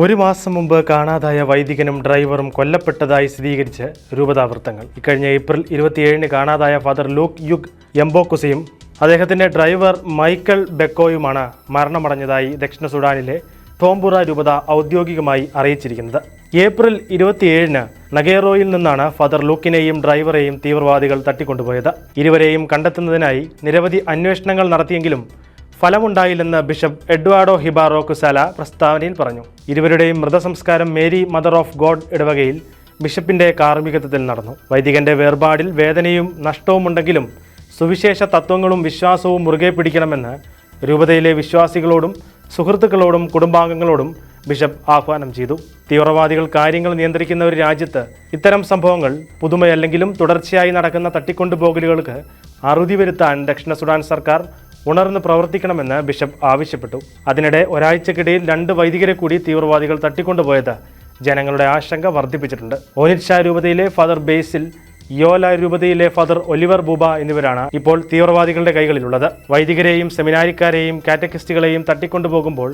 ഒരു മാസം മുമ്പ് കാണാതായ വൈദികനും ഡ്രൈവറും കൊല്ലപ്പെട്ടതായി സ്ഥിരീകരിച്ച് രൂപതാവൃത്തങ്ങൾ. ഇക്കഴിഞ്ഞ ഏപ്രിൽ 27 കാണാതായ ഫാദർ ലൂക്ക് യുഗ് എംബോക്കുസയും അദ്ദേഹത്തിന്റെ ഡ്രൈവർ മൈക്കൽ ബെക്കോയുമാണ് മരണമടഞ്ഞതായി ദക്ഷിണ സുഡാനിലെ തോംബുറ രൂപത ഔദ്യോഗികമായി അറിയിച്ചിരിക്കുന്നത്. ഏപ്രിൽ 27 നഗേറോയിൽ നിന്നാണ് ഫാദർ ലൂക്കിനെയും ഡ്രൈവറെയും തീവ്രവാദികൾ തട്ടിക്കൊണ്ടുപോയത്. ഇരുവരെയും കണ്ടെത്തുന്നതിനായി നിരവധി അന്വേഷണങ്ങൾ നടത്തിയെങ്കിലും ഫലമുണ്ടായില്ലെന്ന് ബിഷപ്പ് എഡ്വാർഡോ ഹിബാറോ കുസാല പ്രസ്താവനയിൽ പറഞ്ഞു. ഇരുവരുടെയും മൃതസംസ്കാരം മേരി മദർ ഓഫ് ഗോഡ് ഇടവകയിൽ ബിഷപ്പിന്റെ കാർമ്മികത്വത്തിൽ നടന്നു. വൈദികന്റെ വേർപാടിൽ വേദനയും നഷ്ടവുമുണ്ടെങ്കിലും സുവിശേഷ തത്വങ്ങളും വിശ്വാസവും മുറുകെ പിടിക്കണമെന്ന് രൂപതയിലെ വിശ്വാസികളോടും സുഹൃത്തുക്കളോടും കുടുംബാംഗങ്ങളോടും ബിഷപ്പ് ആഹ്വാനം ചെയ്തു. തീവ്രവാദികൾ കാര്യങ്ങൾ നിയന്ത്രിക്കുന്ന ഒരു രാജ്യത്ത് ഇത്തരം സംഭവങ്ങൾ പുതുമയല്ലെങ്കിലും തുടർച്ചയായി നടക്കുന്ന തട്ടിക്കൊണ്ടുപോകലുകൾക്ക് അറുതി വരുത്താൻ ദക്ഷിണ സുഡാൻ സർക്കാർ ഉണർന്ന് പ്രവർത്തിക്കണമെന്ന് ബിഷപ്പ് ആവശ്യപ്പെട്ടു. അതിനിടെ ഒരാഴ്ചക്കിടയിൽ 2 വൈദികരെ കൂടി തീവ്രവാദികൾ തട്ടിക്കൊണ്ടുപോയത് ജനങ്ങളുടെ ആശങ്ക വർദ്ധിപ്പിച്ചിട്ടുണ്ട്. ഓനിറ്റ്ഷ രൂപതയിലെ ഫാദർ ബേസിൽ, യോല രൂപതയിലെ ഫാദർ ഒലിവർ ബൂബ എന്നിവരാണ് ഇപ്പോൾ തീവ്രവാദികളുടെ കൈകളിലുള്ളത്. വൈദികരെയും സെമിനാരിക്കാരെയും കാറ്റക്കിസ്റ്റുകളെയും തട്ടിക്കൊണ്ടുപോകുമ്പോൾ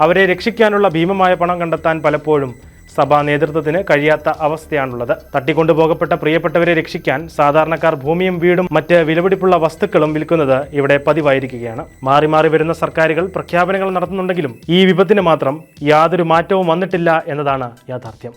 അവരെ രക്ഷിക്കാനുള്ള ഭീമമായ പണം കണ്ടെത്താൻ പലപ്പോഴും സഭാ നേതൃത്വത്തിന് കഴിയാത്ത അവസ്ഥയാണുള്ളത്. തട്ടിക്കൊണ്ടുപോകപ്പെട്ട പ്രിയപ്പെട്ടവരെ രക്ഷിക്കാൻ സാധാരണക്കാർ ഭൂമിയും വീടും മറ്റ് വിലപിടിപ്പുള്ള വസ്തുക്കളും വിൽക്കുന്നത് ഇവിടെ പതിവായിരിക്കുകയാണ്. മാറി മാറി വരുന്ന സർക്കാരുകൾ പ്രഖ്യാപനങ്ങൾ നടത്തുന്നുണ്ടെങ്കിലും ഈ വിപത്തിന് മാത്രം യാതൊരു മാറ്റവും വന്നിട്ടില്ല എന്നതാണ് യാഥാർത്ഥ്യം.